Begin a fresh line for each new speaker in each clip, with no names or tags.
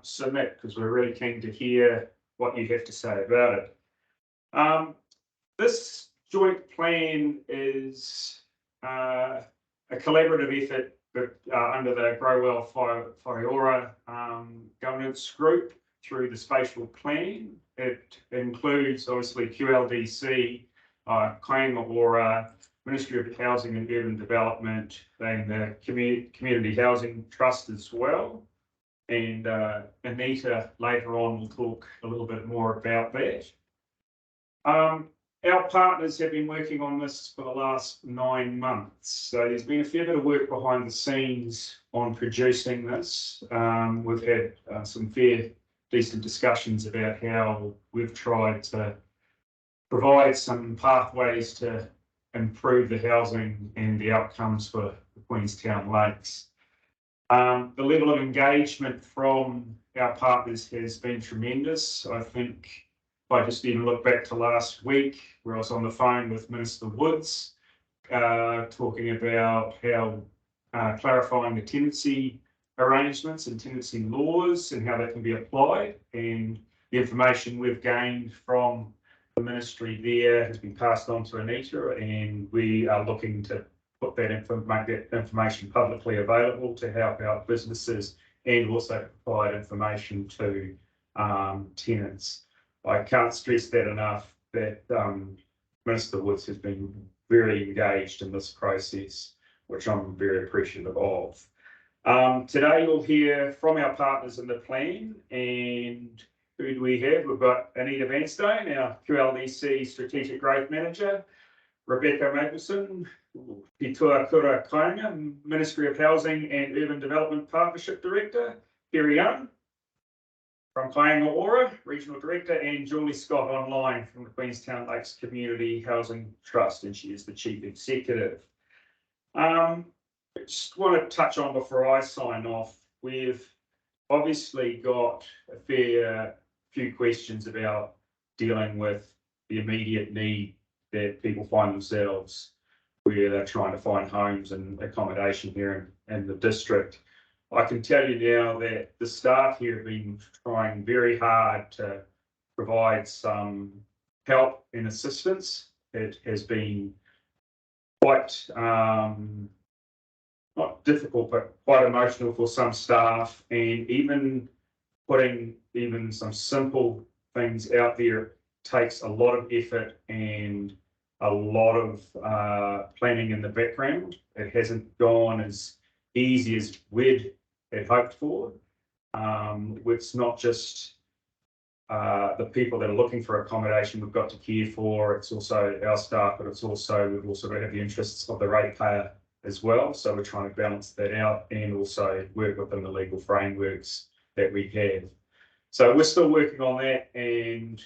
submit, because we're really keen to hear what you have to say about it. This joint plan is a collaborative effort under the Grow Well Whaiora governance group through the spatial plan. It includes obviously QLDC, Whaiora, Ministry of Housing and Urban Development, and the Community Housing Trust as well. And Anita later on will talk a little bit more about that. Our partners have been working on this for the last 9 months. So there's been a fair bit of work behind the scenes on producing this. We've had some fair decent discussions about how we've tried to provide some pathways to improve the housing and the outcomes for the Queenstown Lakes. The level of engagement from our partners has been tremendous. I think if I just even look back to last week, where I was on the phone with Minister Woods, talking about how clarifying the tenancy arrangements and tenancy laws and how that can be applied, and the information we've gained from the ministry there has been passed on to Anita, and we are looking to put that make that information publicly available to help out businesses and also provide information to tenants. I can't stress that enough, that Minister Woods has been very engaged in this process, which I'm very appreciative of. Today you'll hear from our partners in the plan, and who do we have? We've got Anita Vanstone, our QLDC Strategic Growth Manager, Rebecca Mapleson, Pitua Kura Kainga, Ministry of Housing and Urban Development Partnership Director, Kerry Young from Whaiora, Regional Director, and Julie Scott online from the Queenstown Lakes Community Housing Trust, and she is the Chief Executive. I just want to touch on before I sign off, we've obviously got a fair few questions about dealing with the immediate need that people find themselves where they're trying to find homes and accommodation here in the district. I can tell you now that the staff here have been trying very hard to provide some help and assistance. It has been quite not difficult, but quite emotional for some staff, and even putting even some simple things out there takes a lot of effort and a lot of planning in the background. It hasn't gone as easy as we'd had hoped for. It's not just the people that are looking for accommodation we've got to care for, it's also our staff, but it's also, we've also got to have the interests of the ratepayer as well. So we're trying to balance that out and also work within the legal frameworks that we have. So we're still working on that, and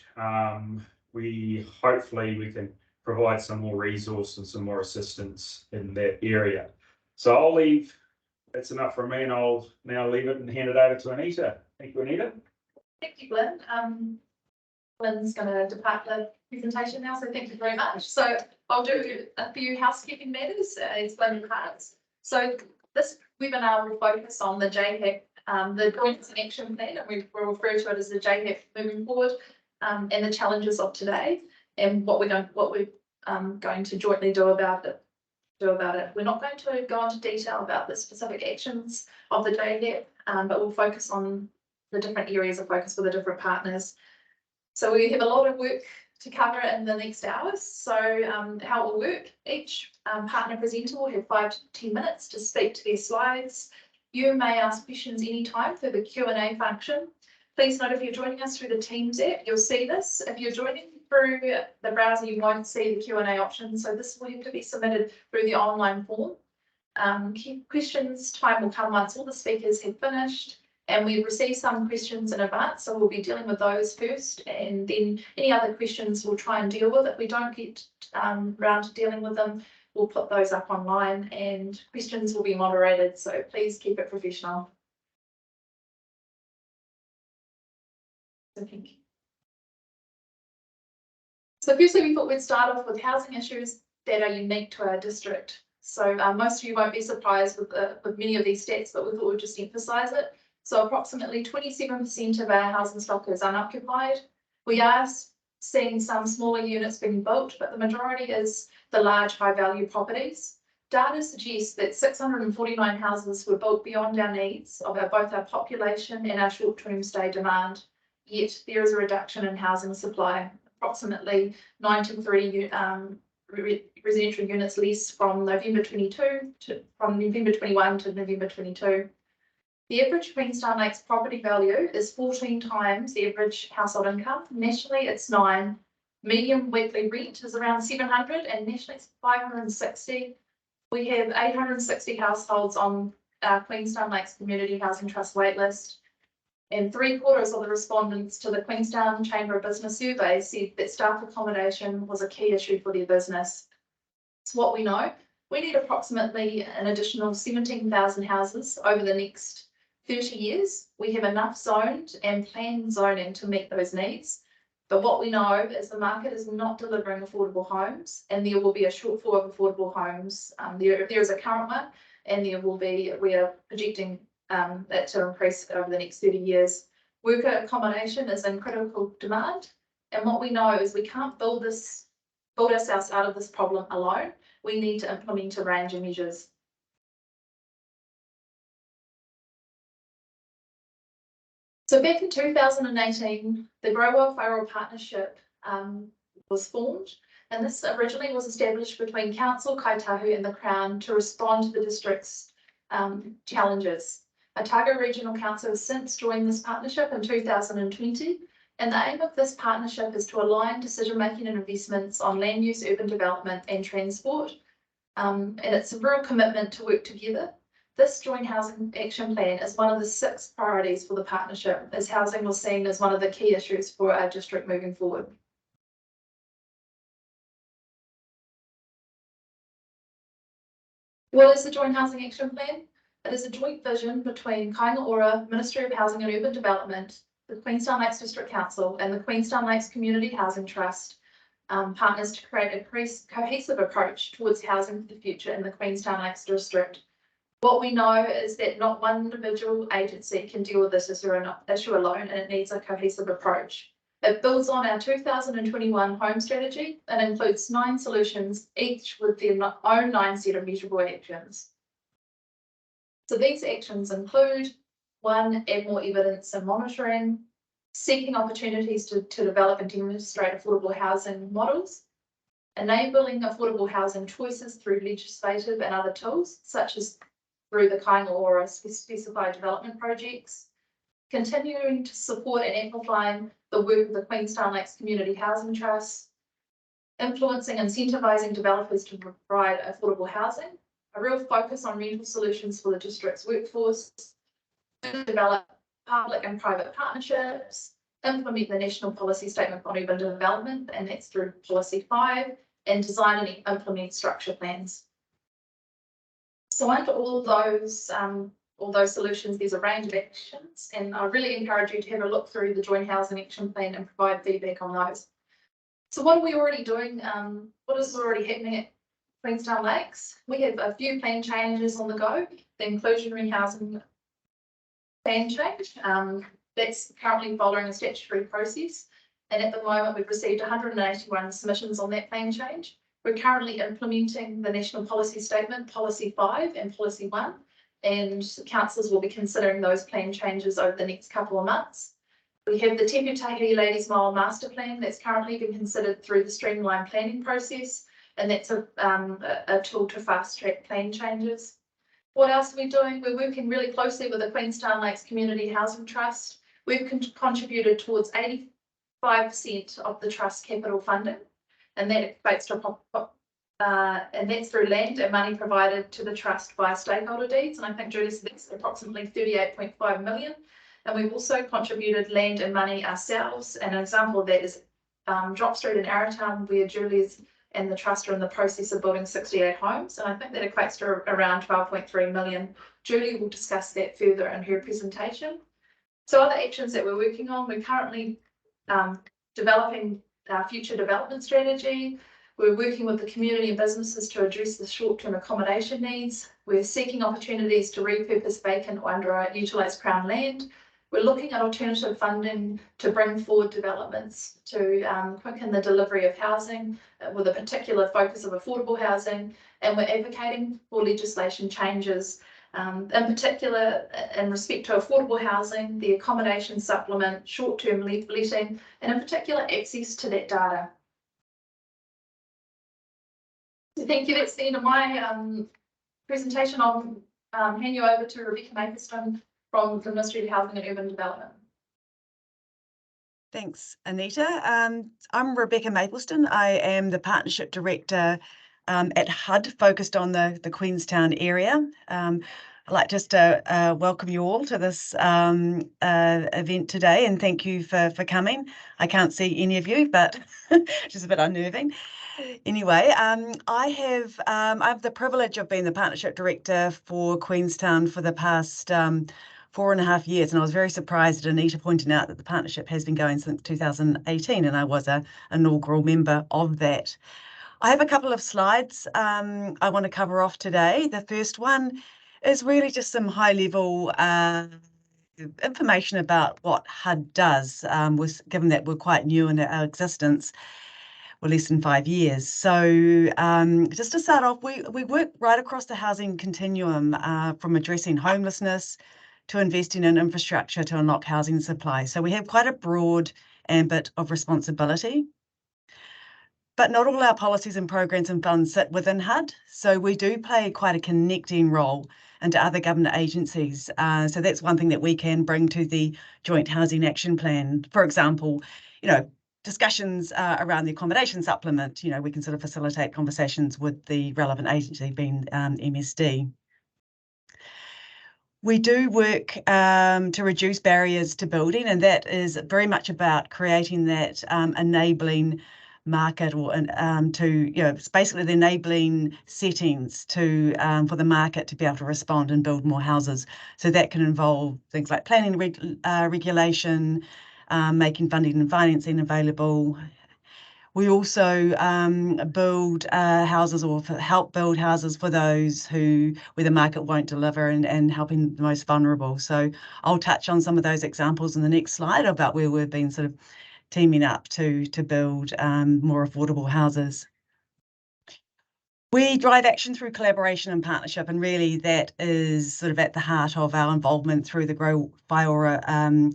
hopefully we can provide some more resource and some more assistance in that area. So I'll leave, that's enough from me, and I'll now leave it and hand it over to Anita. Thank you, Anita.
Thank you, Glyn. Glyn's going to depart the presentation now, so thank you very much. So I'll do a few housekeeping matters as Glyn departs. So this webinar will focus on the JHAP, the Points and Action Plan, and we will refer to it as the JHAP moving forward, and the challenges of today, and what we're going to jointly do about it. We're not going to go into detail about the specific actions of the JHAP, but we'll focus on the different areas of focus for the different partners. So we have a lot of work to cover in the next hours. So how it will work, each partner presenter will have 5 to 10 minutes to speak to their slides. You may ask questions anytime through the Q&A function. Please note, if you're joining us through the Teams app, you'll see this. If you're joining through the browser, you won't see the Q&A option. So this will have to be submitted through the online form. Questions time will come once all the speakers have finished, and we received some questions in advance, so we'll be dealing with those first, and then any other questions we'll try and deal with. If we don't get round to dealing with them, we'll put those up online, and questions will be moderated, so please keep it professional. So thank you. So firstly, we thought we'd start off with housing issues that are unique to our district. So most of you won't be surprised with many of these stats, but we thought we'd just emphasise it. So approximately 27% of our housing stock is unoccupied. We are seeing some smaller units being built, but the majority is the large high value properties. Data suggests that 649 houses were built beyond our needs of both our population and our short-term stay demand. Yet there is a reduction in housing supply, approximately 93 residential units less from November 21 to November 22. The average Queenstown Lakes property value is 14 times the average household income. Nationally, it's 9. Median weekly rent is around 700, and nationally it's 560. We have 860 households on our Queenstown Lakes Community Housing Trust waitlist, and 3/4 of the respondents to the Queenstown Chamber of Business survey said that staff accommodation was a key issue for their business. It's what we know. We need approximately an additional 17,000 houses over the next 30 years. We have enough zoned and planned zoning to meet those needs. But what we know is the market is not delivering affordable homes, and there will be a shortfall of affordable homes. There is a current one, and we are projecting that to increase over the next 30 years. Worker accommodation is in critical demand, and what we know is we can't build ourselves out of this problem alone. We need to implement a range of measures. So back in 2018, the Whaiora partnership was formed, and this originally was established between Council, Kaitahu and the Crown to respond to the district's challenges. Otago Regional Council has since joined this partnership in 2020, and the aim of this partnership is to align decision-making and investments on land use, urban development and transport, and it's a real commitment to work together. This Joint Housing Action Plan is one of the 6 priorities for the partnership, as housing was seen as one of the key issues for our district moving forward. What is the Joint Housing Action Plan? It is a joint vision between Whaiora, Ministry of Housing and Urban Development, the Queenstown Lakes District Council and the Queenstown Lakes Community Housing Trust, partners to create a cohesive approach towards housing for the future in the Queenstown Lakes District. What we know is that not one individual agency can deal with this issue alone, and it needs a cohesive approach. It builds on our 2021 home strategy and includes 9 solutions, each with their own 9 set of measurable actions. So these actions include 1, add more evidence and monitoring, seeking opportunities to develop and demonstrate affordable housing models, enabling affordable housing choices through legislative and other tools, such as through the Whaiora specified development projects, continuing to support and amplifying the work of the Queenstown Lakes Community Housing Trust, influencing and incentivising developers to provide affordable housing, a real focus on rental solutions for the district's workforce, develop public and private partnerships, implement the National Policy Statement on Urban Development, and that's through Policy 5, and design and implement structure plans. So under all those solutions, there's a range of actions, and I really encourage you to have a look through the Joint Housing Action Plan and provide feedback on those. So what are we already doing? What is already happening at Queenstown Lakes? We have a few plan changes on the go. The inclusionary housing plan change, that's currently following a statutory process, and at the moment we've received 181 submissions on that plan change. We're currently implementing the National Policy Statement, Policy 5 and Policy 1, and councils will be considering those plan changes over the next couple of months. We have the Te Putahi Ladies Mile Master Plan that's currently been considered through the streamlined planning process, and that's a tool to fast track plan changes. What else are we doing? We're working really closely with the Queenstown Lakes Community Housing Trust. We've contributed towards 85% of the trust capital funding, and that equates to and that's through land and money provided to the trust via stakeholder deeds. And I think Julie said that's approximately 38.5 million. And we've also contributed land and money ourselves. And an example of that is Drop Street in Arrowtown, where Julie's and the trust are in the process of building 68 homes. And I think that equates to around 12.3 million. Julie will discuss that further in her presentation. So other actions that we're working on, we're currently developing our future development strategy. We're working with the community and businesses to address the short-term accommodation needs. We're seeking opportunities to repurpose vacant or underutilised Crown land. We're looking at alternative funding to bring forward developments to quicken the delivery of housing with a particular focus of affordable housing. And we're advocating for legislation changes, in particular in respect to affordable housing, the accommodation supplement, short-term letting, and in particular access to that data. So thank you. That's the end of my presentation. I'll hand you over to Rebecca Maplestone from the Ministry of Housing and Urban Development.
Thanks, Anita. I'm Rebecca Maplestone. I am the Partnership Director at HUD, focused on the Queenstown area. I'd like just to welcome you all to this event today, and thank you for coming. I can't see any of you, but which is a bit unnerving. Anyway, I have the privilege of being the Partnership Director for Queenstown for the past 4.5 years, and I was very surprised at Anita pointing out that the partnership has been going since 2018, and I was an inaugural member of that. I have a couple of slides I want to cover off today. The first one is really just some high-level information about what HUD does, given that we're quite new in our existence. Well, less than 5 years. So just to start off, we work right across the housing continuum, from addressing homelessness to investing in infrastructure to unlock housing supply. So we have quite a broad ambit of responsibility. But not all our policies and programs and funds sit within HUD. So we do play quite a connecting role into other government agencies. So that's one thing that we can bring to the Joint Housing Action Plan. For example, discussions around the accommodation supplement, we can sort of facilitate conversations with the relevant agency, being MSD. We do work to reduce barriers to building, and that is very much about creating that enabling market, or it's basically the enabling settings for the market to be able to respond and build more houses. So that can involve things like planning regulation, making funding and financing available. We also build houses, or help build houses for those where the market won't deliver, and helping the most vulnerable. So I'll touch on some of those examples in the next slide about where we've been sort of teaming up to build more affordable houses. We drive action through collaboration and partnership, and really that is sort of at the heart of our involvement through the Whaiora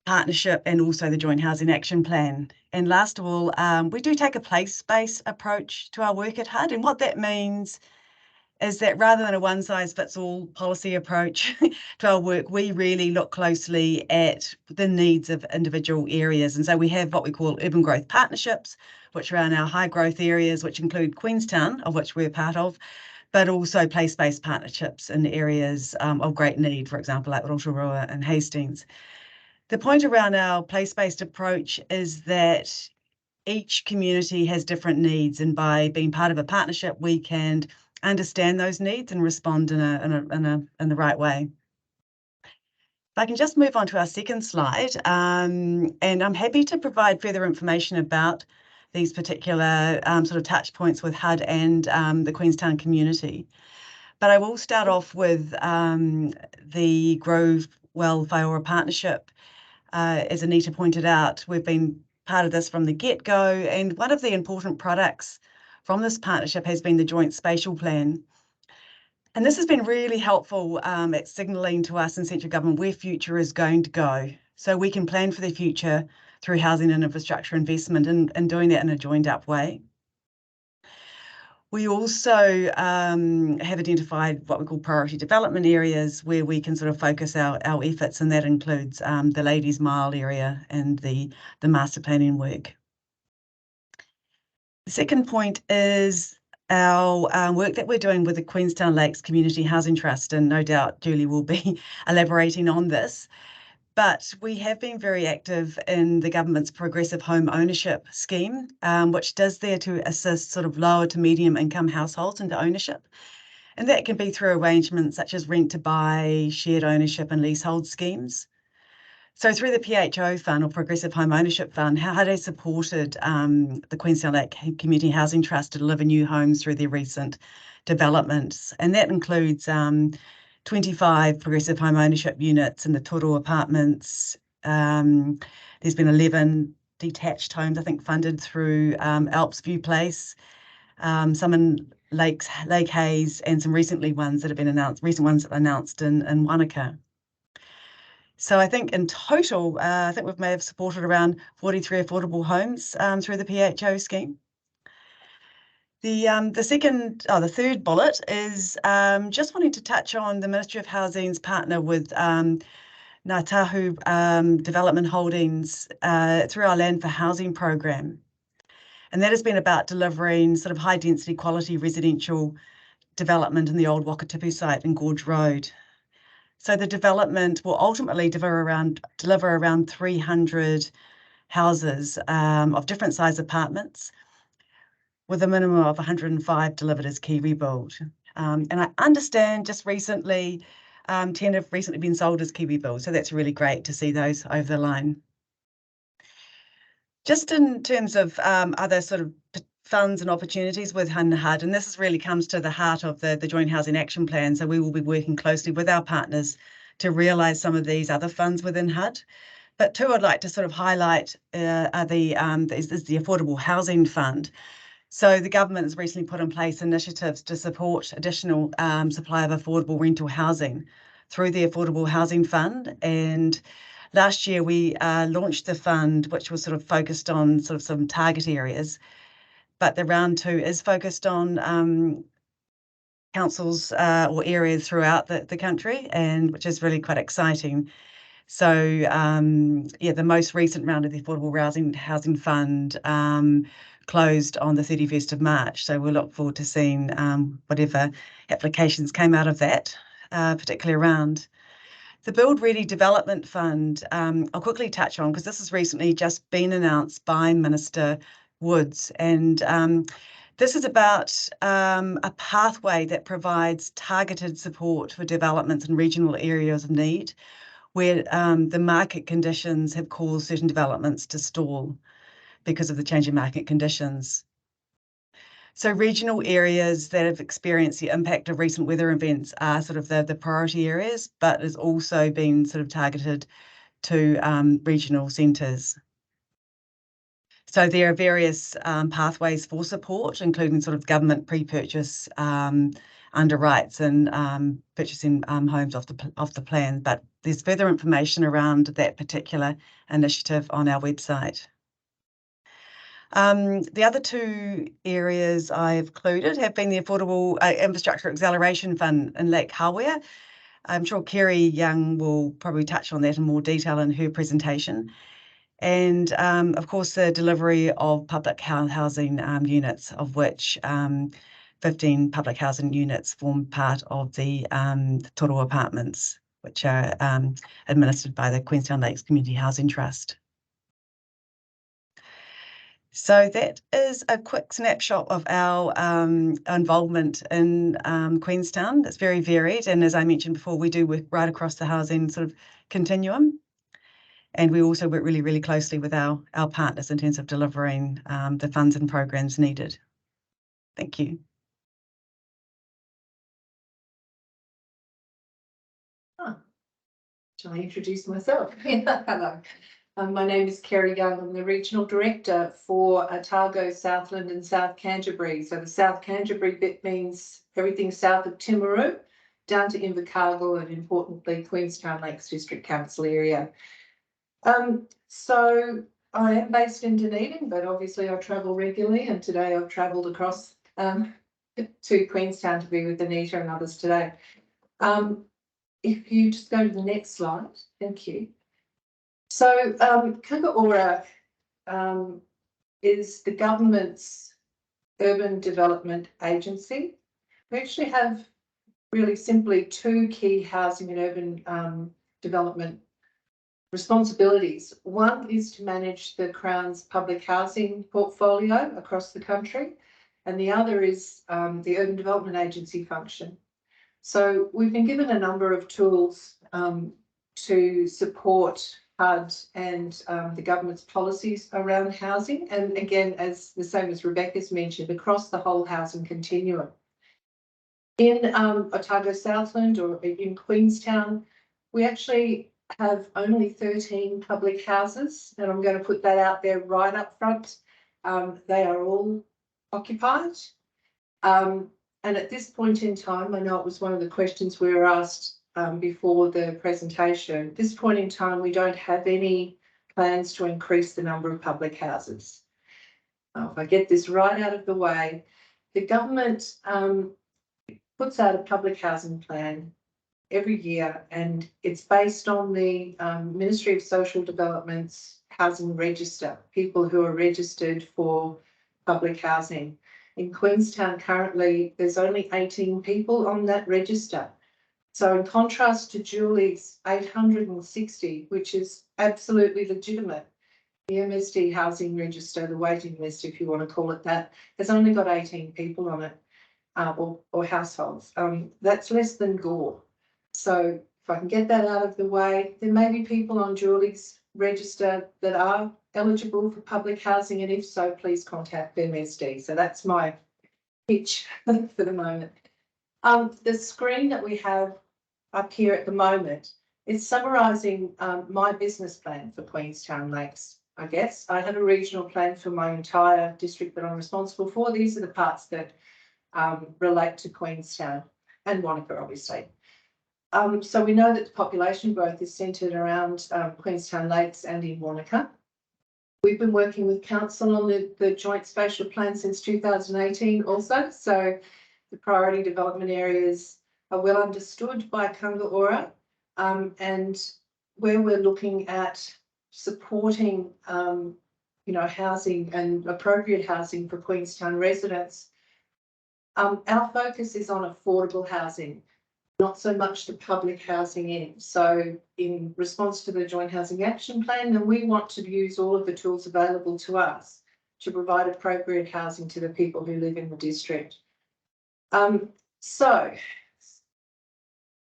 partnership and also the Joint Housing Action Plan. And last of all, we do take a place-based approach to our work at HUD, and what that means is that rather than a one-size-fits-all policy approach to our work, we really look closely at the needs of individual areas. And so we have what we call urban growth partnerships, which are in our high-growth areas, which include Queenstown, of which we're part of, but also place-based partnerships in areas of great need, for example, like Rotorua and Hastings. The point around our place-based approach is that each community has different needs, and by being part of a partnership, we can understand those needs and respond in the right way. If I can just move on to our second slide, and I'm happy to provide further information about these particular sort of touch points with HUD and the Queenstown community. But I will start off with the Grow Well Whaiora partnership. As Anita pointed out, we've been part of this from the get-go, and one of the important products from this partnership has been the Joint Spatial Plan. And this has been really helpful at signalling to us in central government where future is going to go, so we can plan for the future through housing and infrastructure investment, and doing that in a joined-up way. We also have identified what we call priority development areas where we can sort of focus our efforts, and that includes the Ladies Mile area and the master planning work. The second point is our work that we're doing with the Queenstown Lakes Community Housing Trust, and no doubt Julie will be elaborating on this. But we have been very active in the government's progressive home ownership scheme, which does there to assist sort of lower to medium income households into ownership. And that can be through arrangements such as rent to buy, shared ownership and leasehold schemes. So through the PHO Fund, or Progressive Home Ownership Fund, HUD supported the Queenstown Area Community Housing Trust to deliver new homes through their recent developments. And that includes 25 progressive home ownership units in the Toro apartments. There's been 11 detached homes, I think, funded through Alps View Place, some in Lake Hayes, and some recent ones that have been announced in Wanaka. So I think in total, I think we may have supported around 43 affordable homes through the PHO scheme. The third bullet is just wanting to touch on the Ministry of Housing's partner with Ngā Tahu Development Holdings through our Land for Housing program. And that has been about delivering sort of high density quality residential development in the old Wakatipu site in Gorge Road. So the development will ultimately deliver around 300 houses of different size apartments, with a minimum of 105 delivered as Kiwi build. And I understand just recently, 10 have recently been sold as Kiwi build. So that's really great to see those over the line. Just in terms of other sort of funds and opportunities with HUD, and this really comes to the heart of the Joint Housing Action Plan. So we will be working closely with our partners to realise some of these other funds within HUD. But two I'd like to sort of highlight is the Affordable Housing Fund. So the government has recently put in place initiatives to support additional supply of affordable rental housing through the Affordable Housing Fund. And last year we launched the fund, which was sort of focused on sort of some target areas. But the round two is focused on councils or areas throughout the country, and which is really quite exciting. So the most recent round of the Affordable Housing Fund closed on the 31st of March. So we'll look forward to seeing whatever applications came out of that particular round. The Build Ready Development Fund, I'll quickly touch on, because this has recently just been announced by Minister Woods, and this is about a pathway that provides targeted support for developments in regional areas of need, where the market conditions have caused certain developments to stall because of the changing market conditions. So regional areas that have experienced the impact of recent weather events are sort of the priority areas, but has also been sort of targeted to regional centres. So there are various pathways for support, including sort of government pre-purchase underwrites and purchasing homes off the plan. But there's further information around that particular initiative on our website. The other two areas I've included have been the Affordable Infrastructure Acceleration Fund in Lake Whaiora. I'm sure Kerry Young will probably touch on that in more detail in her presentation. And of course, the delivery of public housing units, of which 15 public housing units form part of the Toro apartments, which are administered by the Queenstown Lakes Community Housing Trust. So that is a quick snapshot of our involvement in Queenstown. It's very varied, and as I mentioned before, we do work right across the housing sort of continuum. And we also work really, really closely with our partners in terms of delivering the funds and programs needed. Thank you.
Shall I introduce myself? Hello. My name is Kerry Young. I'm the Regional Director for Otago, Southland and South Canterbury. So the South Canterbury bit means everything south of Timaru down to Invercargill and importantly Queenstown Lakes District Council area. So I am based in Dunedin, but obviously I travel regularly, and today I've travelled across to Queenstown to be with Anita and others today. If you just go to the next slide, thank you. So QLDC is the government's urban development agency. We actually have really simply two key housing and urban development responsibilities. One is to manage the Crown's public housing portfolio across the country, and the other is the Urban Development Agency function. So we've been given a number of tools to support HUD and the government's policies around housing. And again, as the same as Rebecca's mentioned, across the whole housing continuum. In Otago Southland or in Queenstown, we actually have only 13 public houses, and I'm going to put that out there right up front. They are all occupied. And at this point in time, I know it was one of the questions we were asked before the presentation. At this point in time, we don't have any plans to increase the number of public houses. If I get this right out of the way, the government puts out a public housing plan every year, and it's based on the Ministry of Social Development's housing register, people who are registered for public housing. In Queenstown currently, there's only 18 people on that register. So in contrast to Julie's 860, which is absolutely legitimate, the MSD housing register, the waiting list, if you want to call it that, has only got 18 people on it, or households. That's less than Gore. So if I can get that out of the way, there may be people on Julie's register that are eligible for public housing, and if so, please contact MSD. So that's my pitch for the moment. The screen that we have up here at the moment is summarising my business plan for Queenstown Lakes. I guess I have a regional plan for my entire district that I'm responsible for. These are the parts that relate to Queenstown and Wanaka, obviously. So we know that the population growth is centred around Queenstown Lakes and in Wanaka. We've been working with council on the joint spatial plan since 2018 also. So the priority development areas are well understood by Whaiora, and where we're looking at supporting housing and appropriate housing for Queenstown residents. Our focus is on affordable housing, not so much the public housing end. So in response to the Joint Housing Action Plan, then we want to use all of the tools available to us to provide appropriate housing to the people who live in the district. So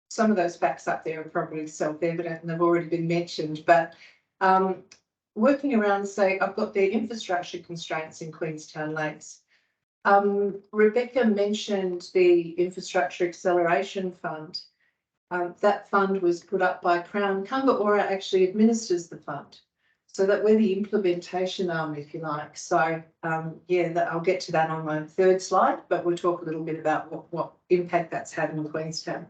some of those facts up there are probably self-evident and they've already been mentioned, but working around, say, I've got the infrastructure constraints in Queenstown Lakes. Rebecca mentioned the Infrastructure Acceleration Fund. That fund was put up by Crown. Whaiora actually administers the fund, so that we're the implementation arm, if you like. So yeah, I'll get to that on my third slide, but we'll talk a little bit about what impact that's had in Queenstown.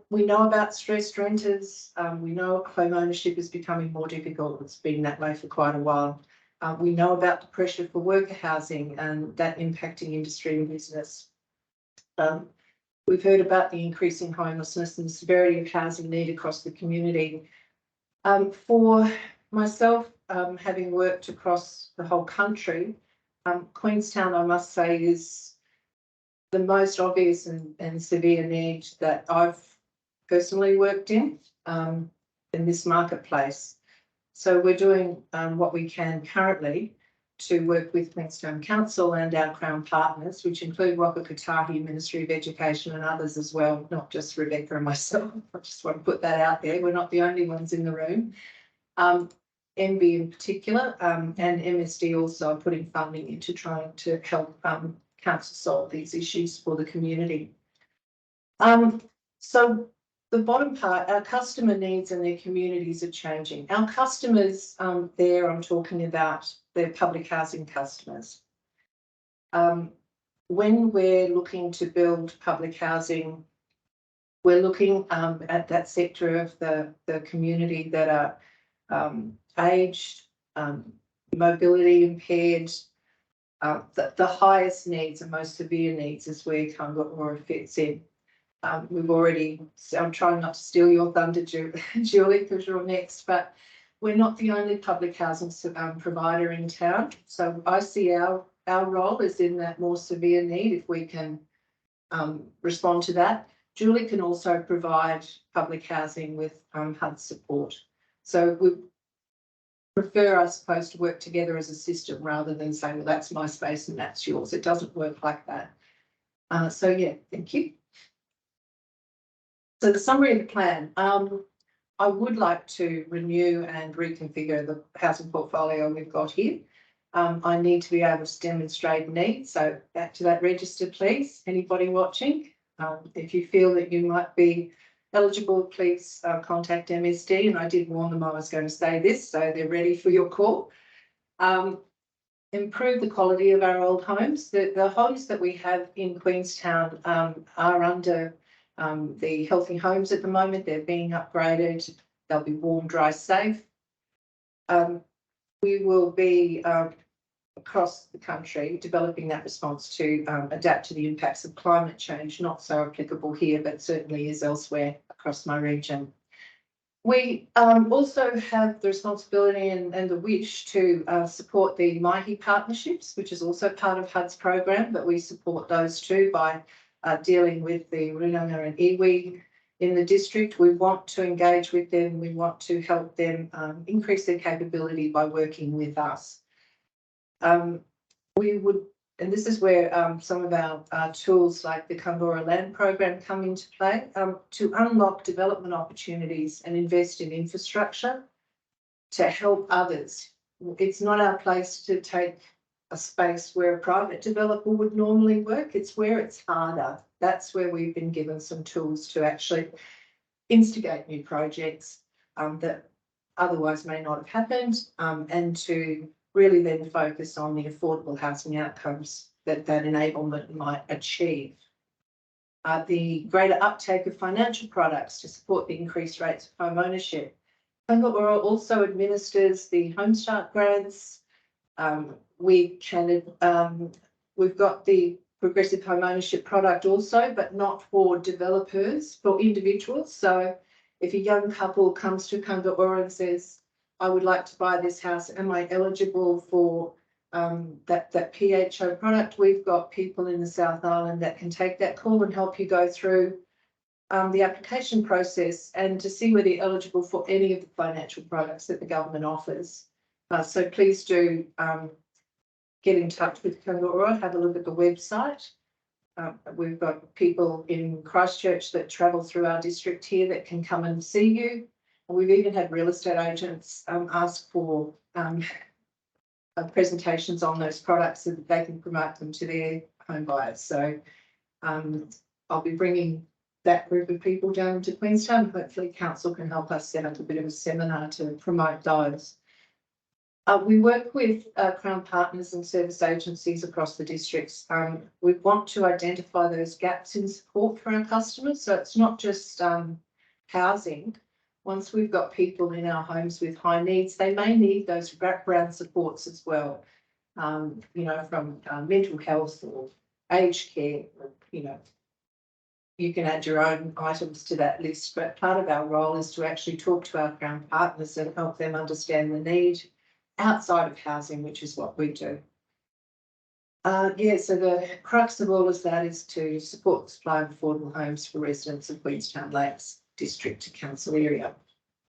We know about stressed renters. We know home ownership is becoming more difficult. It's been that way for quite a while. We know about the pressure for worker housing and that impacting industry and business. We've heard about the increasing homelessness and the severity of housing need across the community. For myself, having worked across the whole country, Queenstown, I must say, is the most obvious and severe need that I've personally worked in this marketplace. So we're doing what we can currently to work with Queenstown Council and our Crown partners, which include Waka Kotahi, Ministry of Education and others as well, not just Rebecca and myself. I just want to put that out there. We're not the only ones in the room. MB in particular, and MSD also are putting funding into trying to help council solve these issues for the community. So the bottom part, our customer needs and their communities are changing. Our customers there, I'm talking about their public housing customers. When we're looking to build public housing, we're looking at that sector of the community that are aged, mobility impaired. The highest needs and most severe needs is where Whaiora fits in. We've already, I'm trying not to steal your thunder, Julie, because you're next, but we're not the only public housing provider in town. So I see our role is in that more severe need if we can respond to that. Julie can also provide public housing with HUD support. So we prefer, I suppose, to work together as a system rather than saying, well, that's my space and that's yours. It doesn't work like that. So yeah, thank you. So the summary of the plan, I would like to renew and reconfigure the housing portfolio we've got here. I need to be able to demonstrate needs. So back to that register, please. Anybody watching? If you feel that you might be eligible, please contact MSD. And I did warn them I was going to say this, so they're ready for your call. Improve the quality of our old homes. The homes that we have in Queenstown are under the healthy homes at the moment. They're being upgraded. They'll be warm, dry, safe. We will be across the country developing that response to adapt to the impacts of climate change. Not so applicable here, but certainly is elsewhere across my region. We also have the responsibility and the wish to support the Mighty partnerships, which is also part of HUD's program, but we support those too by dealing with the Runanga and Iwi in the district. We want to engage with them. We want to help them increase their capability by working with us. We would, and this is where some of our tools like the Quhangora Land Program come into play, to unlock development opportunities and invest in infrastructure to help others. It's not our place to take a space where a private developer would normally work. It's where it's harder. That's where we've been given some tools to actually instigate new projects that otherwise may not have happened, and to really then focus on the affordable housing outcomes that enablement might achieve. The greater uptake of financial products to support the increased rates of home ownership. Whaiora also administers the Home Start grants. We've got the progressive home ownership product also, but not for developers, for individuals. So if a young couple comes to Whaiora and says, I would like to buy this house, am I eligible for that PHO product? We've got people in the South Island that can take that call and help you go through the application process and to see whether you're eligible for any of the financial products that the government offers. So please do get in touch with Whaiora, have a look at the website. We've got people in Christchurch that travel through our district here that can come and see you. And we've even had real estate agents ask for presentations on those products so that they can promote them to their home buyers. So I'll be bringing that group of people down to Queenstown. Hopefully council can help us set up a bit of a seminar to promote those. We work with Crown partners and service agencies across the districts. We want to identify those gaps in support for our customers. So it's not just housing. Once we've got people in our homes with high needs, they may need those background supports as well, you know, from mental health or aged care, you know. You can add your own items to that list, but part of our role is to actually talk to our Crown partners and help them understand the need outside of housing, which is what we do. Yeah, so the crux of all of that is to support the supply of affordable homes for residents of Queenstown Lakes District to Council area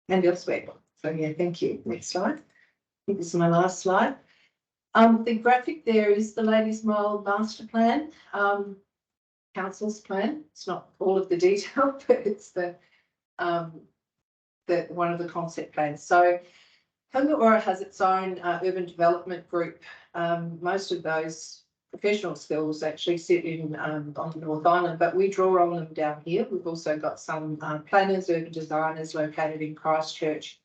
and elsewhere. So yeah, thank you. Next slide. I think this is my last slide. The graphic there is the Ladies Mile Master Plan, Council's plan. It's not all of the detail, but it's the one of the concept plans. So Whaiora has its own urban development group. Most of those professional skills actually sit in on the North Island, but we draw on them down here. We've also got some planners, urban designers located in Christchurch.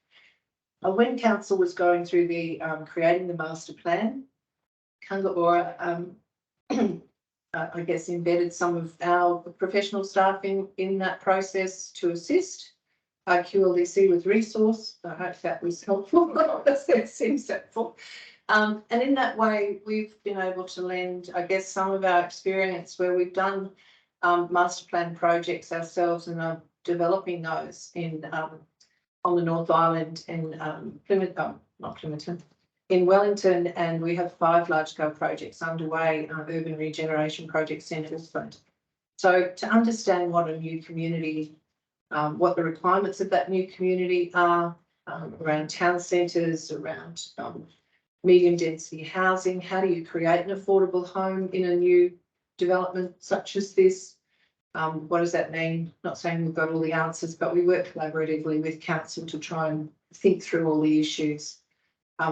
When council was going through the creating the master plan, Whaiora I guess embedded some of our professional staff in that process to assist. QLDC with resource. I hope that was helpful. That seems helpful. And in that way, we've been able to lend, I guess, some of our experience where we've done master plan projects ourselves and are developing those in on the North Island in Plymouth, not Plymouth, in Wellington, and we have 5 large-scale projects underway, urban regeneration project centres. So to understand what a new community, what the requirements of that new community are around town centres, around medium density housing, how do you create an affordable home in a new development such as this? What does that mean? Not saying we've got all the answers, but we work collaboratively with council to try and think through all the issues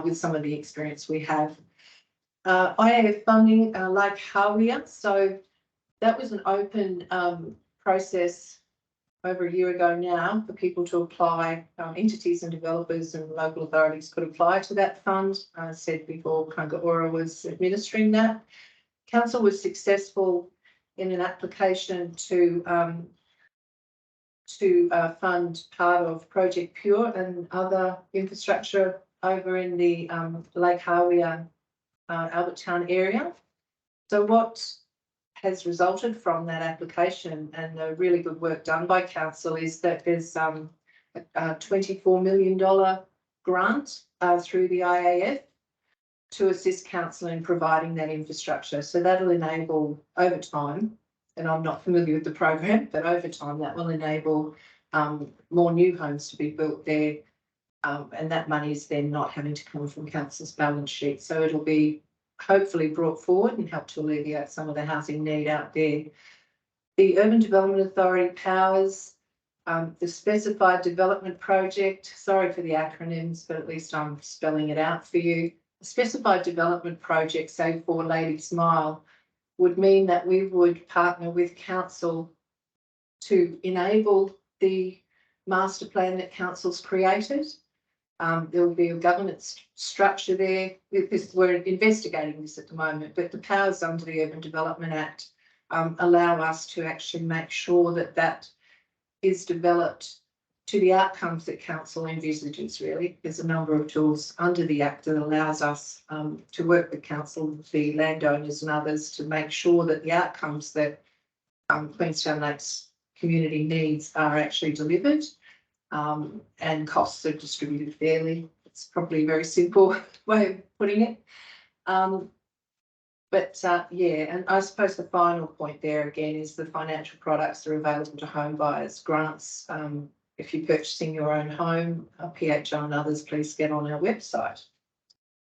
with some of the experience we have. IAF funding, like Whaiora, so that was an open process over a year ago now for people to apply. Entities and developers and local authorities could apply to that fund. I said before, Whaiora was administering that. Council was successful in an application to fund part of Project Pure and other infrastructure over in the Lake Whaiora, Albert Town area. So what has resulted from that application and the really good work done by council is that there's a $24 million grant through the IAF to assist council in providing that infrastructure. So that'll enable over time, and I'm not familiar with the program, but over time that will enable more new homes to be built there. And that money is then not having to come from council's balance sheet. So it'll be hopefully brought forward and help to alleviate some of the housing need out there. The Urban Development Authority powers the Specified Development Project. Sorry for the acronyms, but at least I'm spelling it out for you. The Specified Development Project, say for Lady Smile, would mean that we would partner with council to enable the master plan that council's created. There will be a governance structure there. We're investigating this at the moment, but the powers under the Urban Development Act allow us to actually make sure that that is developed to the outcomes that council envisages. Really, there's a number of tools under the Act that allows us to work with council, the landowners and others to make sure that the outcomes that Queenstown Lake's community needs are actually delivered. And costs are distributed fairly. It's probably a very simple way of putting it. Yeah, and I suppose the final point there again is the financial products that are available to home buyers, grants. If you're purchasing your own home, PHO and others, please get on our website.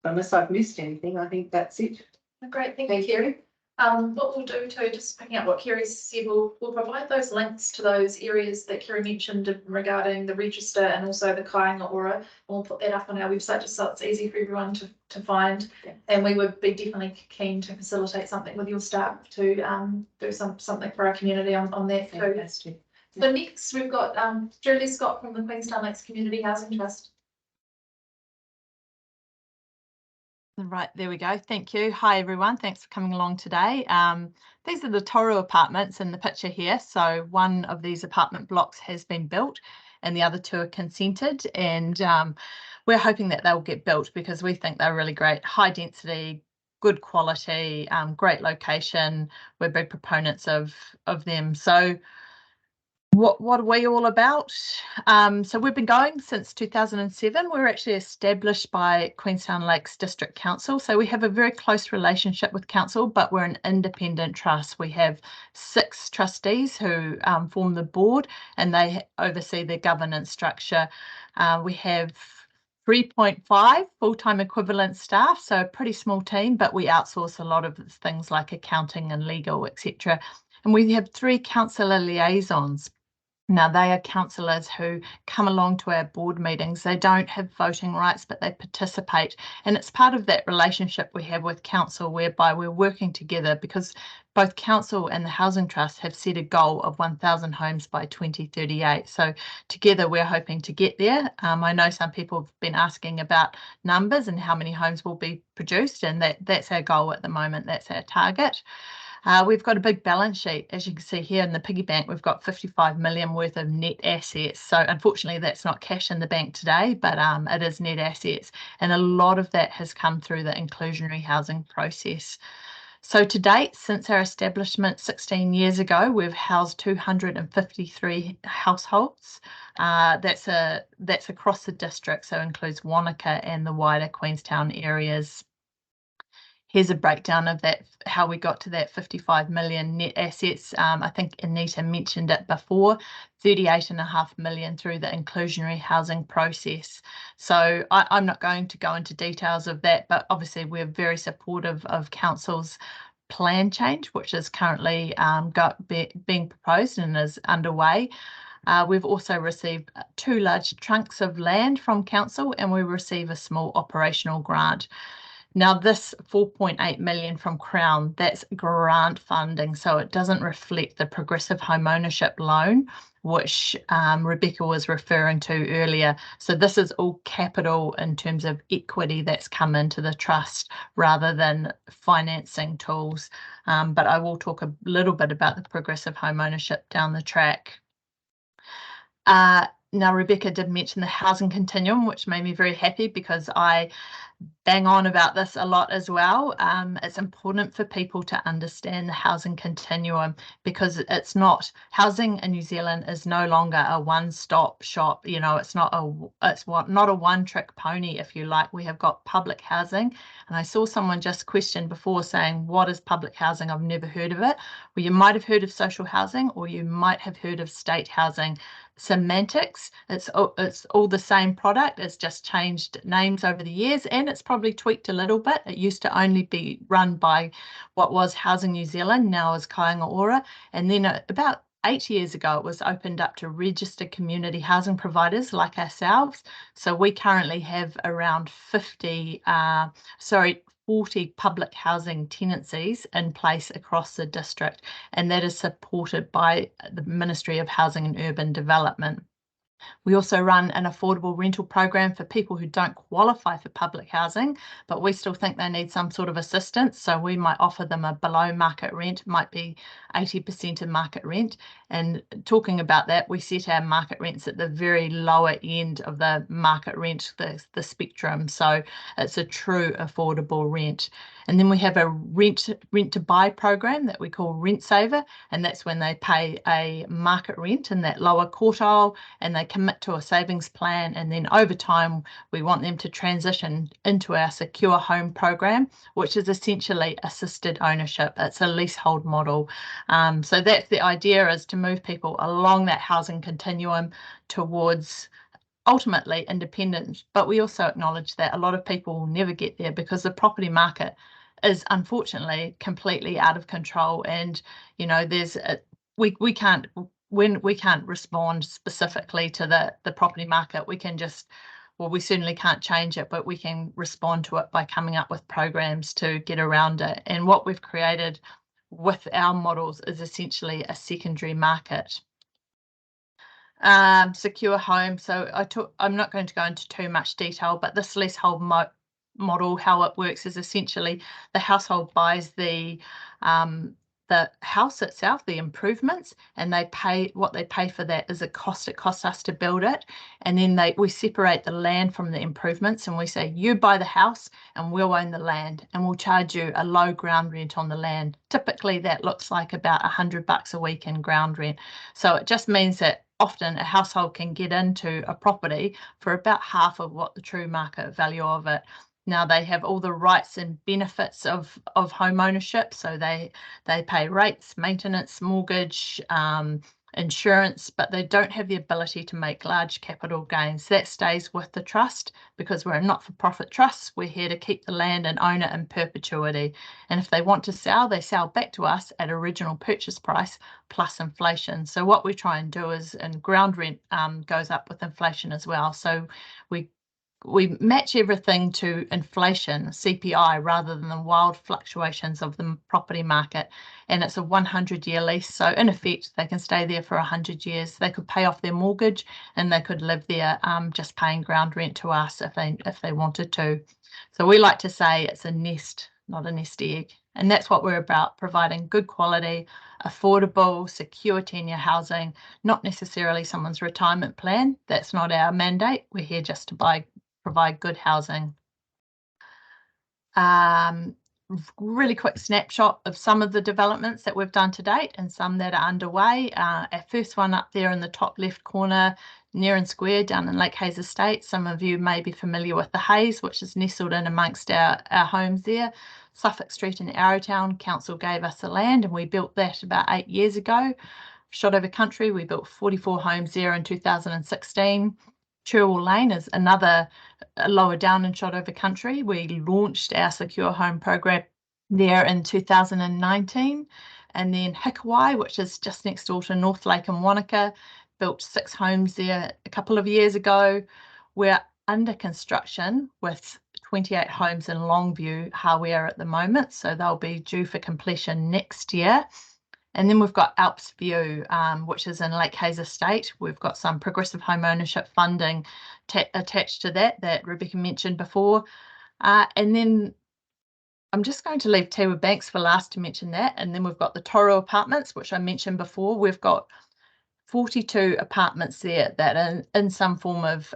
Unless I've missed anything, I think that's it.
Great, thank you, Kerry. What we'll do too, just picking up what Kerry said, we'll provide those links to those areas that Kerry mentioned regarding the register and also the Whaiora, and we'll put that up on our website just so it's easy for everyone to find. Yeah. And we would be definitely keen to facilitate something with your staff to do something for our community on that too.
Fantastic.
So next we've got Julie Scott from the Queenstown Lakes Community Housing Trust.
Right, there we go. Thank you. Hi, everyone. Thanks for coming along today. These are the Toru apartments in the picture here. So one of these apartment blocks has been built and the other two are consented. And we're hoping that they'll get built because we think they're really great, high density, good quality, great location. We're big proponents of them. So what are we all about? So we've been going since 2007. We were actually established by Queenstown Lakes District Council. So we have a very close relationship with council, but we're an independent trust. We have 6 trustees who form the board and they oversee the governance structure. We have 3.5 full-time equivalent staff, so a pretty small team, but we outsource a lot of things like accounting and legal, etc. And we have 3 councillor liaisons. Now, they are councillors who come along to our board meetings. They don't have voting rights, but they participate. And it's part of that relationship we have with council whereby we're working together because both council and the Housing Trust have set a goal of 1,000 homes by 2038. So together we're hoping to get there. I know some people have been asking about numbers and how many homes will be produced, and that's our goal at the moment. That's our target. We've got a big balance sheet. As you can see here in the piggy bank, we've got 55 million worth of net assets. So unfortunately, that's not cash in the bank today, but it is net assets. And a lot of that has come through the inclusionary housing process. So to date, since our establishment 16 years ago, we've housed 253 households. That's across the district, so includes Wanaka and the wider Queenstown areas. Here's a breakdown of that, how we got to that 55 million net assets. I think Anita mentioned it before, 38.5 million through the inclusionary housing process. So I'm not going to go into details of that, but obviously we're very supportive of council's plan change, which is currently being proposed and is underway. We've also received 2 large chunks of land from council, and we receive a small operational grant. Now this 4.8 million from Crown, that's grant funding, so it doesn't reflect the progressive home ownership loan, which Rebecca was referring to earlier. So this is all capital in terms of equity that's come into the trust rather than financing tools. But I will talk a little bit about the progressive home ownership down the track. Now, Rebecca did mention the housing continuum, which made me very happy because I bang on about this a lot as well. It's important for people to understand the housing continuum because it's not, housing in New Zealand is no longer a one-stop shop. You know, it's not a one-trick pony, if you like. We have got public housing, and I saw someone just question before saying, what is public housing? I've never heard of it. Well, you might have heard of social housing, or you might have heard of state housing. Semantics, it's all the same product, it's just changed names over the years, and it's probably tweaked a little bit. It used to only be run by what was Housing New Zealand, now is Whaiora, and then about 8 years ago it was opened up to registered community housing providers like ourselves. So we currently have around 40 public housing tenancies in place across the district, and that is supported by the Ministry of Housing and Urban Development. We also run an affordable rental program for people who don't qualify for public housing, but we still think they need some sort of assistance. So we might offer them a below market rent, might be 80% of market rent. And talking about that, we set our market rents at the very lower end of the market rent, the spectrum. So it's a true affordable rent. And then we have a rent to buy program that we call Rent Saver, and that's when they pay a market rent in that lower quartile and they commit to a savings plan, and then over time we want them to transition into our secure home program, which is essentially assisted ownership. It's a leasehold model. So that's the idea, is to move people along that housing continuum towards ultimately independence. But we also acknowledge that a lot of people will never get there because the property market is unfortunately completely out of control, and you know we can't respond specifically to the property market. We can just, well, we certainly can't change it, but we can respond to it by coming up with programs to get around it. And what we've created with our models is essentially a secondary market. Secure home. So I'm not going to go into too much detail, but this leasehold model, how it works is essentially the household buys the house itself, the improvements, and what they pay for that is a cost. It costs us to build it, and then we separate the land from the improvements, and we say you buy the house and we'll own the land, and we'll charge you a low ground rent on the land. Typically that looks like about $100 a week in ground rent. So it just means that often a household can get into a property for about half of what the true market value of it. Now they have all the rights and benefits of home ownership. So they pay rates, maintenance, mortgage, insurance, but they don't have the ability to make large capital gains. That stays with the trust because we're a not-for-profit trust. We're here to keep the land and own it in perpetuity. And if they want to sell, they sell back to us at original purchase price plus inflation. So what we try and do is, and ground rent goes up with inflation as well. So we match everything to inflation, CPI, rather than the wild fluctuations of the property market. And it's a 100-year lease. So in effect, they can stay there for 100 years. They could pay off their mortgage and they could live there just paying ground rent to us if they wanted to. So we like to say it's a nest, not a nest egg. And that's what we're about, providing good quality, affordable, secure tenure housing, not necessarily someone's retirement plan. That's not our mandate. We're here just to provide good housing. Really quick snapshot of some of the developments that we've done to date and some that are underway. Our first one up there in the top left corner, Nearan Square down in Lake Hayes Estate. Some of you may be familiar with the Hayes, which is nestled in amongst our homes there. Suffolk Street in Arrowtown, council gave us the land and we built that about 8 years ago. Shotover Country, we built 44 homes there in 2016. Churwell Lane is another lower down in Shotover Country. We launched our secure home program there in 2019. And then Hikawai, which is just next door to North Lake and Wanaka, built 6 homes there a couple of years ago. We're under construction with 28 homes in Longview, Hawea at the moment, so they'll be due for completion next year. And then we've got Alps View, which is in Lake Hayes Estate. We've got some progressive home ownership funding attached to that Rebecca mentioned before. And then I'm just going to leave Tewa Banks for last to mention that. And then we've got the Toro Apartments, which I mentioned before. We've got 42 apartments there that are in some form of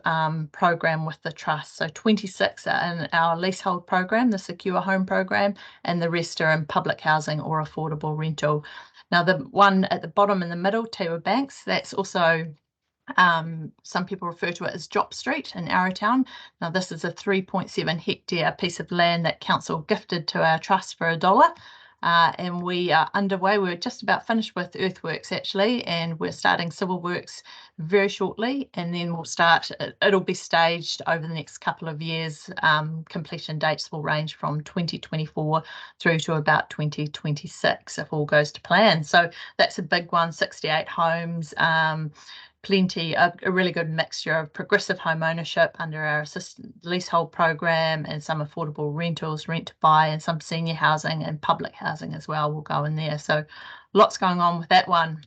program with the trust. So 26 are in our leasehold program, the Secure Home program, and the rest are in public housing or affordable rental. Now, the one at the bottom in the middle, Tewa Banks, that's also some people refer to it as Job Street in Arrowtown. Now, this is a 3.7 hectare piece of land that council gifted to our trust for $1. And we are underway. We're just about finished with earthworks actually, and we're starting civil works very shortly, and then we'll start, it'll be staged over the next couple of years. Completion dates will range from 2024 through to about 2026 if all goes to plan. So that's a big one, 68 homes. Plenty, a really good mixture of progressive home ownership under our assisted leasehold program and some affordable rentals, rent to buy, and some senior housing and public housing as well will go in there. So lots going on with that one.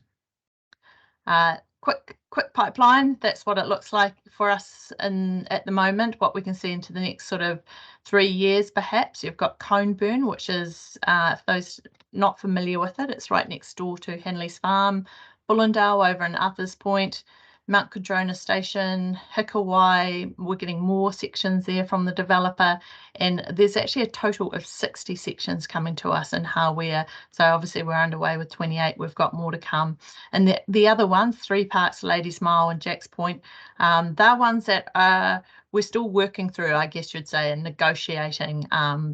Quick pipeline, that's what it looks like for us at the moment, what we can see into the next sort of 3 years perhaps. You've got Coneburn, which is, for those not familiar with it, it's right next door to Henley's Farm. Bullendale over in Arthur's Point, Mount Codrona Station, Hikawai, we're getting more sections there from the developer, and there's actually a total of 60 sections coming to us in Hawea. So obviously we're underway with 28, we've got more to come. And the other ones, 3 Parks, Ladies Mile and Jack's Point, they're ones that we're still working through, I guess you'd say, and negotiating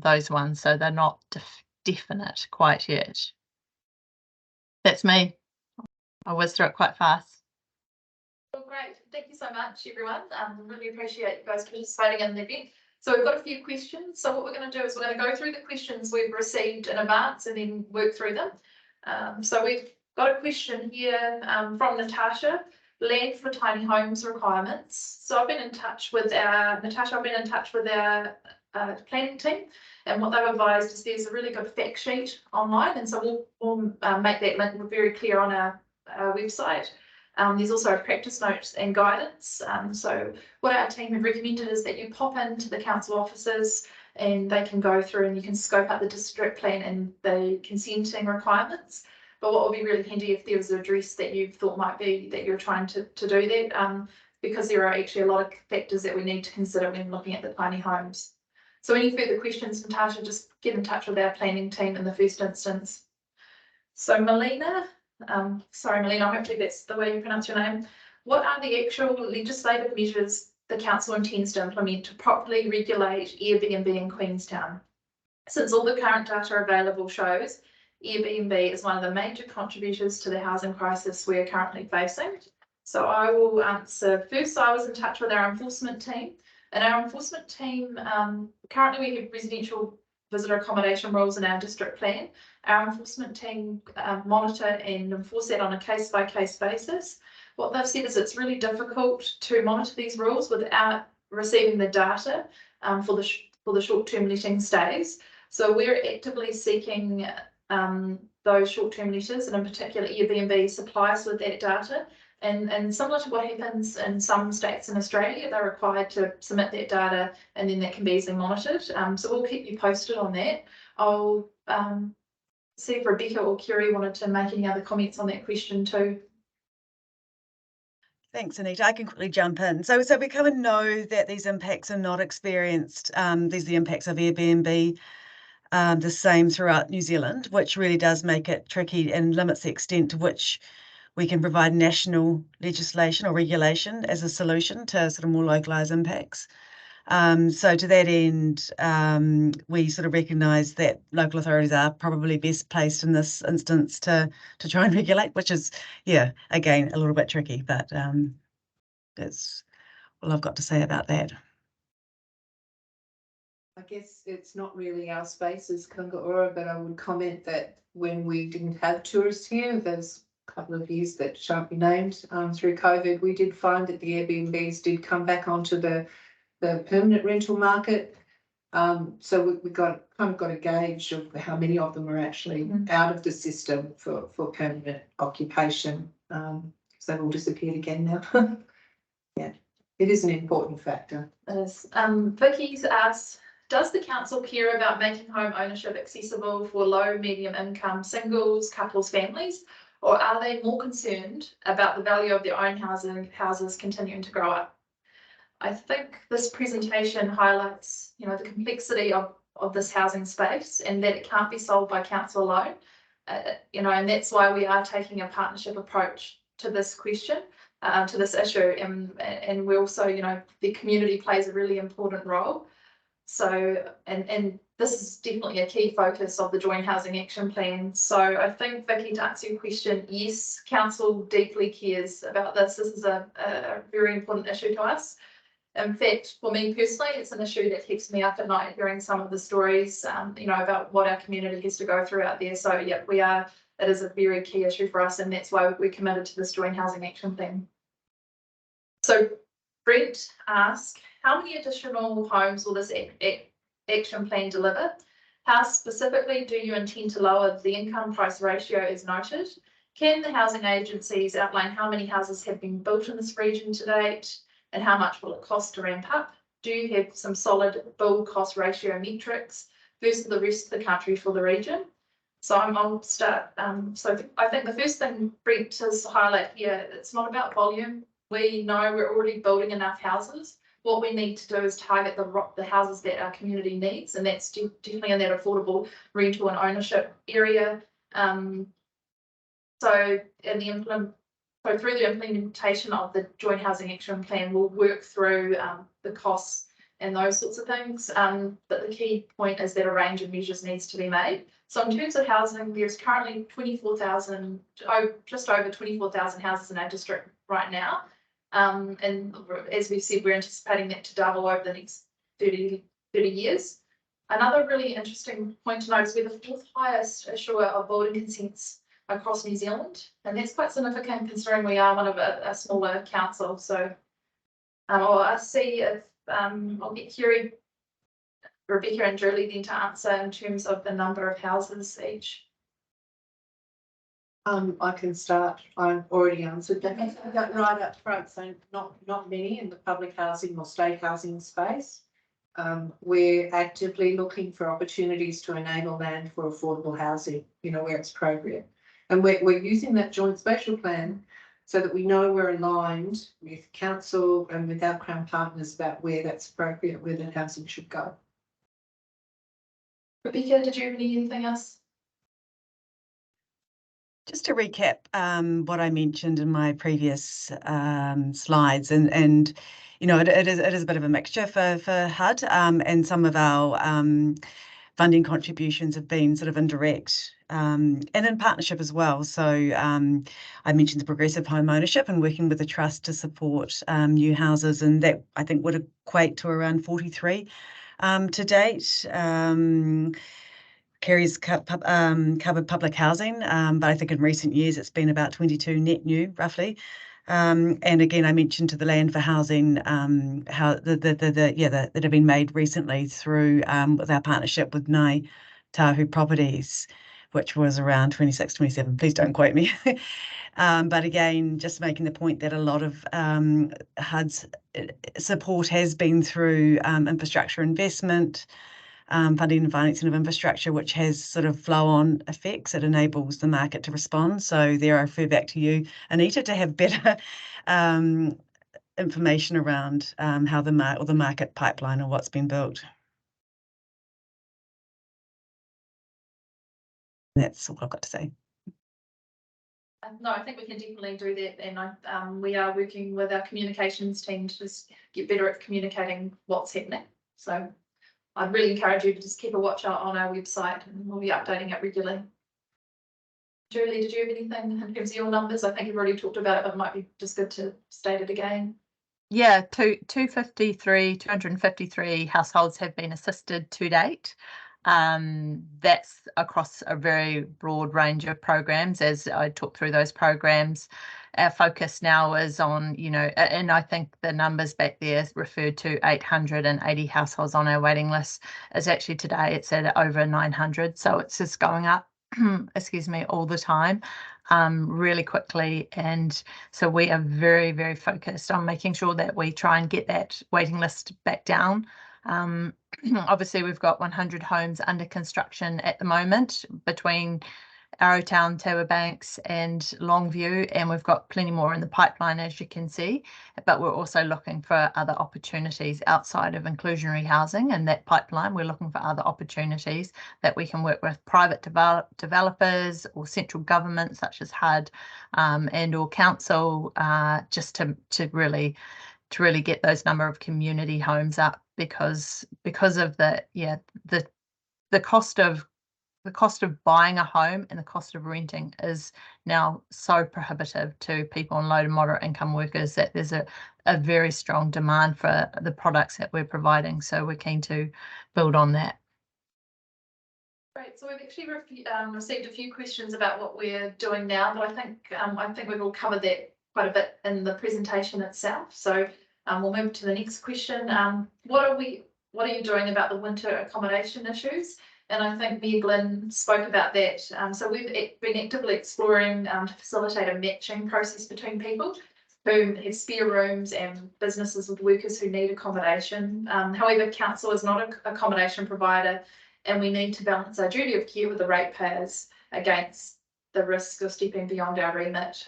those ones, so they're not definite quite yet. That's me. I whizzed through it quite fast.
Well, great. Thank you so much, everyone. Really appreciate you guys participating in the event. So we've got a few questions. So what we're going to do is we're going to go through the questions we've received in advance and then work through them. So we've got a question here from Natasha. Land for tiny homes requirements. So I've been in touch with our planning team, and what they've advised is there's a really good fact sheet online, and so we'll make that link very clear on our website. There's also practice notes and guidance. So what our team have recommended is that you pop into the council offices and they can go through and you can scope up the district plan and the consenting requirements. But what would be really handy if there was an address that you thought might be that you're trying to do that, because there are actually a lot of factors that we need to consider when looking at the tiny homes. So any further questions, Natasha, just get in touch with our planning team in the first instance. So Melina, sorry Melina, hopefully that's the way you pronounce your name. What are the actual legislative measures the council intends to implement to properly regulate Airbnb in Queenstown? Since all the current data available shows Airbnb is one of the major contributors to the housing crisis we're currently facing. So I will answer. First, I was in touch with our enforcement team, and our enforcement team, currently we have residential visitor accommodation rules in our district plan. Our enforcement team monitor and enforce that on a case-by-case basis. What they've said is it's really difficult to monitor these rules without receiving the data for the short-term letting stays. So we're actively seeking those short-term letters, and in particular Airbnb supplies with that data. And similar to what happens in some states in Australia, they're required to submit that data and then that can be easily monitored. So we'll keep you posted on that. I'll see if Rebecca or Kerry wanted to make any other comments on that question too.
Thanks, Anita. I can quickly jump in. So we kind of know that these impacts are not experienced. These are the impacts of Airbnb, the same throughout New Zealand, which really does make it tricky and limits the extent to which we can provide national legislation or regulation as a solution to sort of more localised impacts. So to that end, we sort of recognise that local authorities are probably best placed in this instance to try and regulate, which is, yeah, again, a little bit tricky, but that's all I've got to say about that.
I guess it's not really our space as Whaiora, but I would comment that when we didn't have tourists here, there's a couple of years that shan't be named, through COVID, we did find that the Airbnbs did come back onto the permanent rental market. So we got a gauge of how many of them are actually out of the system for permanent occupation. So they've all disappeared again now. Yeah, it is an important factor.
Vicky's asked, does the council care about making home ownership accessible for low, medium income singles, couples, families, or are they more concerned about the value of their own houses continuing to grow up? I think this presentation highlights, the complexity of this housing space and that it can't be solved by council alone. And that's why we are taking a partnership approach to this question, to this issue, and we also, the community plays a really important role. So, and this is definitely a key focus of the Joint Housing Action Plan. So I think, Vicky, to answer your question, yes, council deeply cares about this. This is a very important issue to us. In fact, for me personally, it's an issue that keeps me up at night hearing some of the stories, about what our community has to go through out there. So yeah, it is a very key issue for us, and that's why we're committed to this Joint Housing Action Plan. So Brent asked, how many additional homes will this action plan deliver? How specifically do you intend to lower the income price ratio as noted? Can the housing agencies outline how many houses have been built in this region to date and how much will it cost to ramp up? Do you have some solid build cost ratio metrics versus the rest of the country for the region? So I'll start. So I think the first thing, Brent, is to highlight here, it's not about volume. We know we're already building enough houses. What we need to do is target the houses that our community needs, and that's definitely in that affordable rental and ownership area. So through the implementation of the Joint Housing Action Plan, we'll work through the costs and those sorts of things. But the key point is that a range of measures needs to be made. So in terms of housing, there's currently 24,000, just over 24,000 houses in our district right now. And as we've said, we're anticipating that to double over the next 30 years. Another really interesting point to note is we're the fourth highest issuer of building consents across New Zealand, and that's quite significant considering we are one of a smaller council. So I'll see if I'll get Kerry, Rebecca and Julie then to answer in terms of the number of houses each.
I can start. I've already answered that right up front. So not many in the public housing or state housing space. We're actively looking for opportunities to enable land for affordable housing, where it's appropriate. And we're using that joint spatial plan so that we know we're aligned with council and with our Crown partners about where that's appropriate, where that housing should go.
Rebecca, did you have anything else?
Just to recap what I mentioned in my previous slides, and it is a bit of a mixture for HUD, and some of our funding contributions have been sort of indirect and in partnership as well. So I mentioned the progressive home ownership and working with the trust to support new houses, and that I think would equate to around 43 to date. Kerry's covered public housing, but I think in recent years it's been about 22 net new, roughly. And again, I mentioned to the land for housing, how that have been made recently through with our partnership with Ngāi Tahu Properties, which was around 26, 27. Please don't quote me. But again, just making the point that a lot of HUD's support has been through infrastructure investment, funding and financing of infrastructure, which has sort of flow-on effects. It enables the market to respond. So there I refer back to you, Anita, to have better information around how the market pipeline or what's been built. That's all I've got to say.
No, I think we can definitely do that, and we are working with our communications team to just get better at communicating what's happening. So I'd really encourage you to just keep a watch out on our website, and we'll be updating it regularly. Julie, did you have anything in terms of your numbers? I think you've already talked about it, but it might be just good to state it again.
Yeah, 253 households have been assisted to date. That's across a very broad range of programs. As I talk through those programs, our focus now is on, and I think the numbers back there referred to 880 households on our waiting list. Is actually today it's at over 900, so it's just going up, excuse me, all the time, really quickly. And so we are very, very focused on making sure that we try and get that waiting list back down. Obviously, we've got 100 homes under construction at the moment between Arrowtown, Tower Banks and Longview, and we've got plenty more in the pipeline, as you can see, but we're also looking for other opportunities outside of inclusionary housing. And that pipeline, we're looking for other opportunities that we can work with private developers or central government such as HUD and or council, just to really get those number of community homes up, because of the cost of buying a home and the cost of renting is now so prohibitive to people on low to moderate income workers that there's a very strong demand for the products that we're providing. So we're keen to build on that.
Great. So we've actually received a few questions about what we're doing now, but I think we've all covered that quite a bit in the presentation itself. So we'll move to the next question. What are you doing about the winter accommodation issues? And I think Mayor Glyn spoke about that. So we've been actively exploring to facilitate a matching process between people who have spare rooms and businesses with workers who need accommodation. However, council is not an accommodation provider, and we need to balance our duty of care with the ratepayers against the risk of stepping beyond our remit.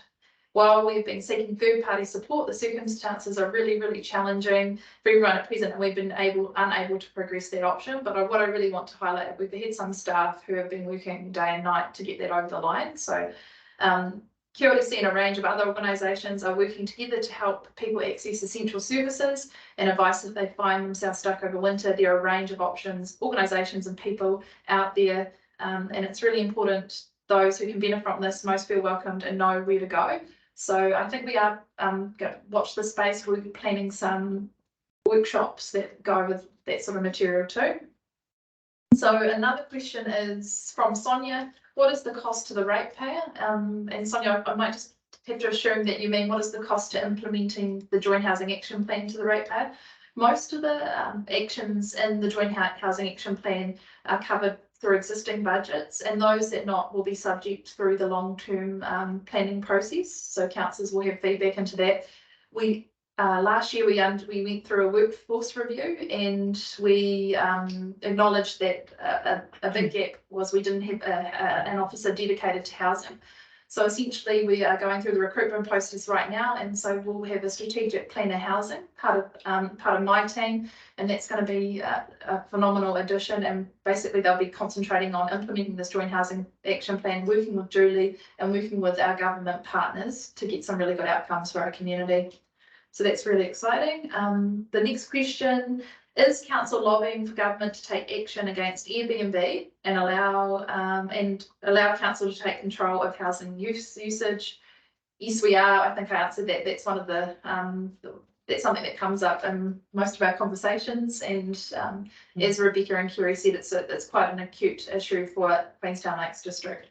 While we've been seeking third-party support, the circumstances are really, really challenging for everyone at present, and we've been unable to progress that option. But what I really want to highlight, we've had some staff who have been working day and night to get that over the line. So QLDC and a range of other organisations are working together to help people access essential services and advice if they find themselves stuck over winter. There are a range of options, organisations and people out there, and it's really important those who can benefit from this most feel welcomed and know where to go. So I think we are going to watch the space. We'll be planning some workshops that go with that sort of material too. So another question is from Sonia. What is the cost to the ratepayer? And Sonia, I might just have to assume that you mean what is the cost to implementing the Joint Housing Action Plan to the ratepayer? Most of the actions in the Joint Housing Action Plan are covered through existing budgets, and those that not will be subject through the long-term planning process. So councillors will have feedback into that. We last year we went through a workforce review, and we acknowledged that a big gap was we didn't have an officer dedicated to housing. So essentially we are going through the recruitment process right now, and so we'll have a strategic planner housing, part of my team, and that's going to be a phenomenal addition. And basically they'll be concentrating on implementing this Joint Housing Action Plan, working with Julie and working with our government partners to get some really good outcomes for our community. So that's really exciting. The next question: is council lobbying for government to take action against Airbnb and allow council to take control of housing usage? Yes, we are. I think I answered that. That's one of the that's something that comes up in most of our conversations. And as Rebecca and Kerry said, it's quite an acute issue for Queenstown Lakes District.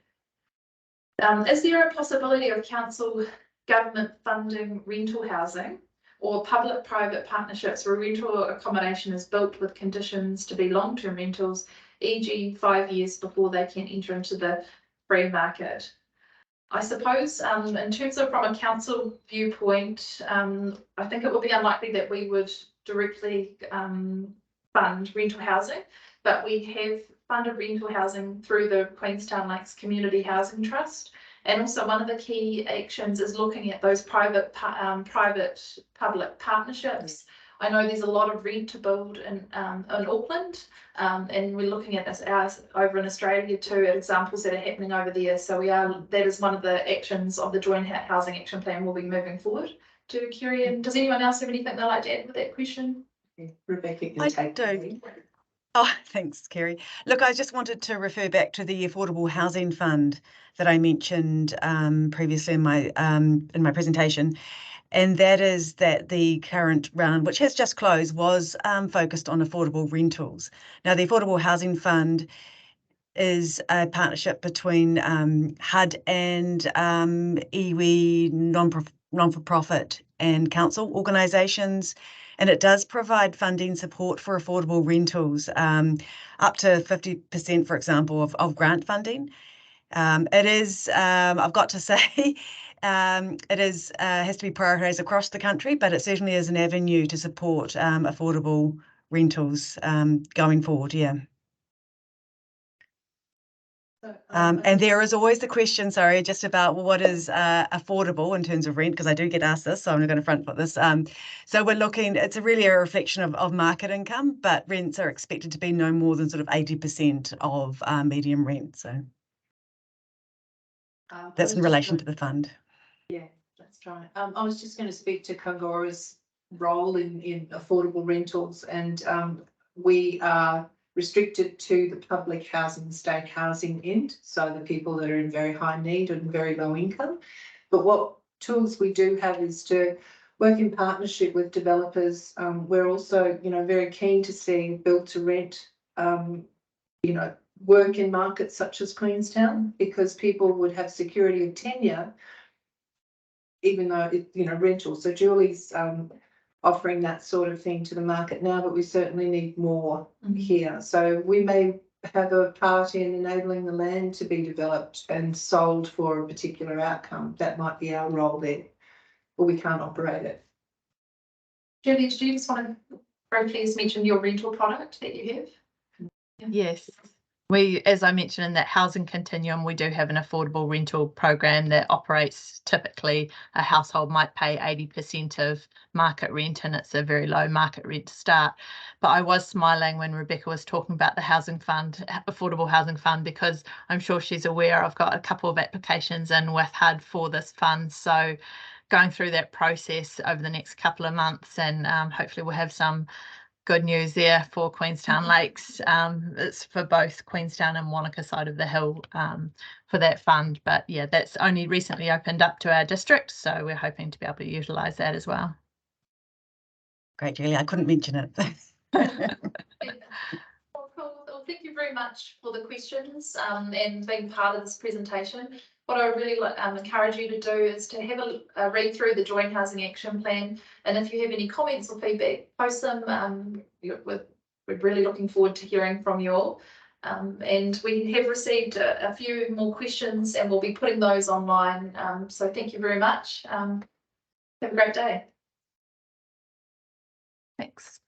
Is there a possibility of council government funding rental housing or public-private partnerships where rental accommodation is built with conditions to be long-term rentals, e.g. 5 years before they can enter into the free market? I suppose in terms of from a council viewpoint, I think it would be unlikely that we would directly fund rental housing, but we have funded rental housing through the Queenstown Lakes Community Housing Trust. And also one of the key actions is looking at those private-public partnerships. I know there's a lot of rent to build in Auckland, and we're looking at this over in Australia too, at examples that are happening over there. So that is one of the actions of the Joint Housing Action Plan we'll be moving forward to. Kerry, and does anyone else have anything they'd like to add with that question?
Rebecca can
I
take
do. Oh, thanks, Kerry. Look, I just wanted to refer back to the Affordable Housing Fund that I mentioned previously in my presentation. And that is that the current round, which has just closed, was focused on affordable rentals. Now, the Affordable Housing Fund is a partnership between HUD and iwi non-for-profit and council organisations, and it does provide funding support for affordable rentals, up to 50%, for example, of grant funding. It is, I've got to say, it is has to be prioritised across the country, but it certainly is an avenue to support affordable rentals going forward. Yeah.
So,
And there is always the question, sorry, just about what is affordable in terms of rent, because I do get asked this, so I'm going to front foot this. So we're looking, it's really a reflection of market income, but rents are expected to be no more than sort of 80% of medium rent. So that's in relation to the fund.
Yeah, that's right. I was just going to speak to Kangora's role in affordable rentals, and we are restricted to the public housing, state housing end, so the people that are in very high need and very low income. But what tools we do have is to work in partnership with developers. We're also, very keen to see build to rent, work in markets such as Queenstown, because people would have security of tenure, even though rental. So Julie's offering that sort of thing to the market now, but we certainly need more here. So we may have a part in enabling the land to be developed and sold for a particular outcome. That might be our role there, but we can't operate it.
Julie, did you just want to briefly mention your rental product that you have?
Yes. We, as I mentioned in that housing continuum, we do have an affordable rental program that operates. Typically, a household might pay 80% of market rent, and it's a very low market rent to start. But I was smiling when Rebecca was talking about the housing fund, affordable housing fund, because I'm sure she's aware I've got a couple of applications in with HUD for this fund. So going through that process over the next couple of months, and hopefully we'll have some good news there for Queenstown Lakes. It's for both Queenstown and Wanaka side of the hill for that fund. But yeah, that's only recently opened up to our district, so we're hoping to be able to utilise that as well.
Great, Julie. I couldn't mention it.
Well, cool. Well, thank you very much for the questions and being part of this presentation. What I really encourage you to do is to have a read through the Joint Housing Action Plan, and if you have any comments or feedback, post them. We're really looking forward to hearing from you all. And we have received a few more questions, and we'll be putting those online. So thank you very much. Have a great day.
Thanks.